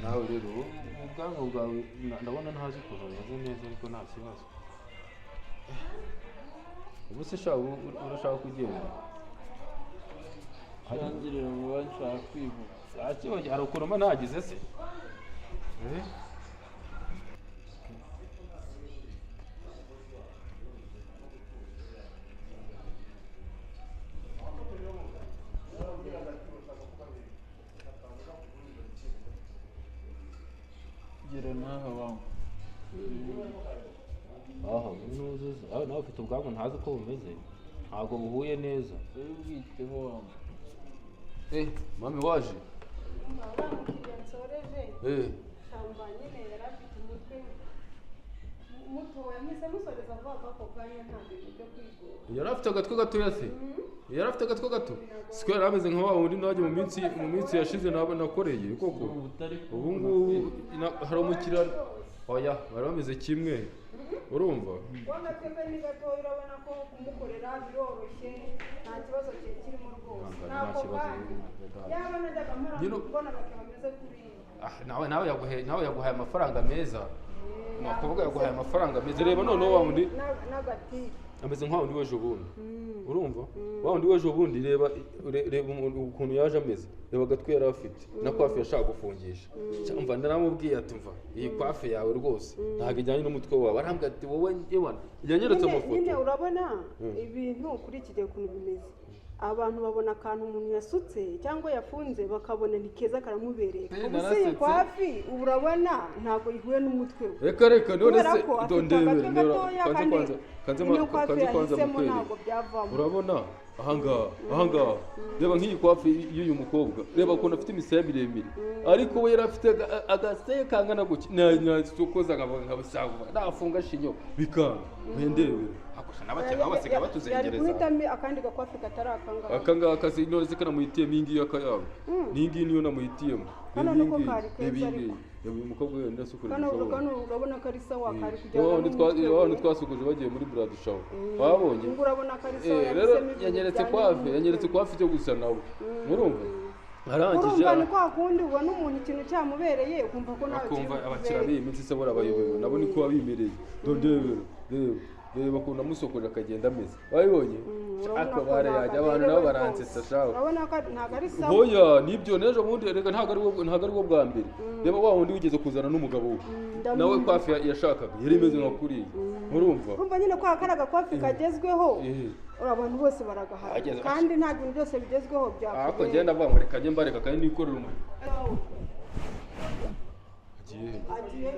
nawe rero ubwanwa bwawe ndabona ntazi ukuntu bumeze neza ariko nta kibazo. Ubu se urashaka kugenda? Cyangirira mu banshaka kwivuga. Akibonye hari ukuntu mba nagize se? Gira naho wangu. Aha, nuzuza. Nawe ufite ubwanwa ntazi uko bumeze. Ntabwo buhuye neza. Ubwiteho wangu. Mami waje? Shamba nyine yarafite umutwe mutoya mwese musoreza vuba ako kanya nta bintu byo kwigora. Yari afite agatwe gatoya se? Yari afite agatwe gato? Siko yari ameze nka wa wundi najye mu minsi yashize nakoreye koko. Ubu ngubu hari umukiriya oya bari bameze kimwe. Urumva? Wagatebe ni gatoya urabona ko kumukorera biroroshye nta kibazo kirimo rwose. Nta kibazo. Yaba najyaga mbona bakabameze kuri nawe yaguhaye amafaranga meza. Nakuvuga yaguhaye amafaranga meza. Reba noneho wa wundi n'agati ameze nka wundi wejo bundi. Urumva? Wa wundi wejo bundi reba ukuntu yaje ameze. Reba agatwe yari afite na kwafe yashaka gufungisha. Umva ndaramubwiye ati mva iyi kwafe yawe rwose ntabwo ijyanye n'umutwe wawe. Arambwira ati wowe yebana yanyeretse amafoto. Nyine urabona ibintu kuri iki gihe ukuntu bimeze. Abantu babona akantu umuntu yasutse cyangwa yafunze bakabona ni keza karamubereye. Ubuse kwafi urabona ntabwo ihuye n'umutwe we. Reka none se ndondebere kanze mukwe. Urabona ahangaha reba nk'iyi kwafi y'uyu mukobwa reba ukuntu afite imisaya miremire ariko we yari afite agaseye kangana guki nasukoza nkabasagwa nafunga shinyo bikanga mwendebere akosha n'abakeba basiga batuzengereza yari guhitamo akandi gakwafi katari akangaka kasi none se kana muhitiyemo ingi yakayabo ningi niyo namuhitiyemo ibingi uyu mukobwa wenda sukuri kano urabona ko ari sawa kari kujya wao twasukuje bagiye muri brad show babonye urabona ko ari sawa rero yanyeretse kwafi cyo gusa nawe murumva arangije urumva kwa kundi ubona umuntu ikintu cyamubereye ukumva ko nawe akumva abakira bimitse se bora bayobewe nabo niko babimereye ndondebero reba kuntu amusokoje akagenda ameze wabibonye ako bare yajya abantu nabo baransetsa shaho urabona ko ntago ari sawa hoya nibyo nejo bundi rega ntago ari wo bwa mbere reba wa wundi wigeze kuzana n'umugabo we nawe kwafi yashakaga yari imeze nka kuriya urumva nyine kwa karaga kwafi kagezweho abantu bose baragahaye kandi nta bintu byose bigezweho byakora ako ngenda avuga ngo reka njye mbareka kandi nikorera umuntu agiye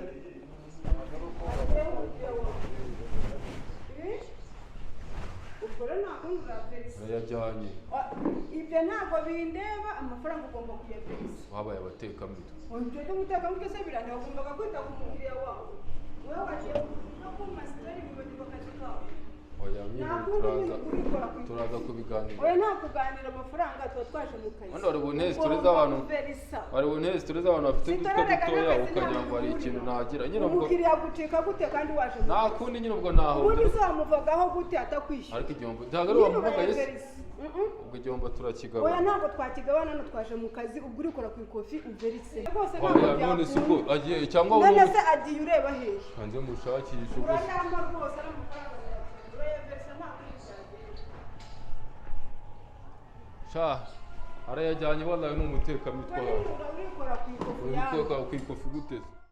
yajyanye ibyo ntabwo bindeba amafaranga ugomba kuyaverisa wabaye abatekamitwe ibyo byo gutekamitwe se birane wagombaga kwita ku mukiriya wawe wowe wagiye no kuma sitari bibagirwa akazi kawe oya turaza kubiganira oya nta kuganira amafaranga tuba twaje mu kazi wari buntezi tureze abantu bafite udutwe dutoya ukagira ngo hari ikintu nagira nyine ubwo umukiriya gucika gute kandi waje nta kundi nyine ubwo naho ubundi uzamuvagaho gute atakwishyura ariko igihombo ntabwo ari wamuvugaye se ubwo igihombo turakigabana oya ntabwo twakigabana hano twaje mu kazi ubwo urikora ku ikofi uverise rwose ntabwo none se ubwo agiye cyangwa none se agiye ureba hehe hanze mushakisha ubwo urayamba rwose n'amafaranga arayajyanye wallahi n'umutekamitwe wawe urikora ku ikofi ku ikofi gute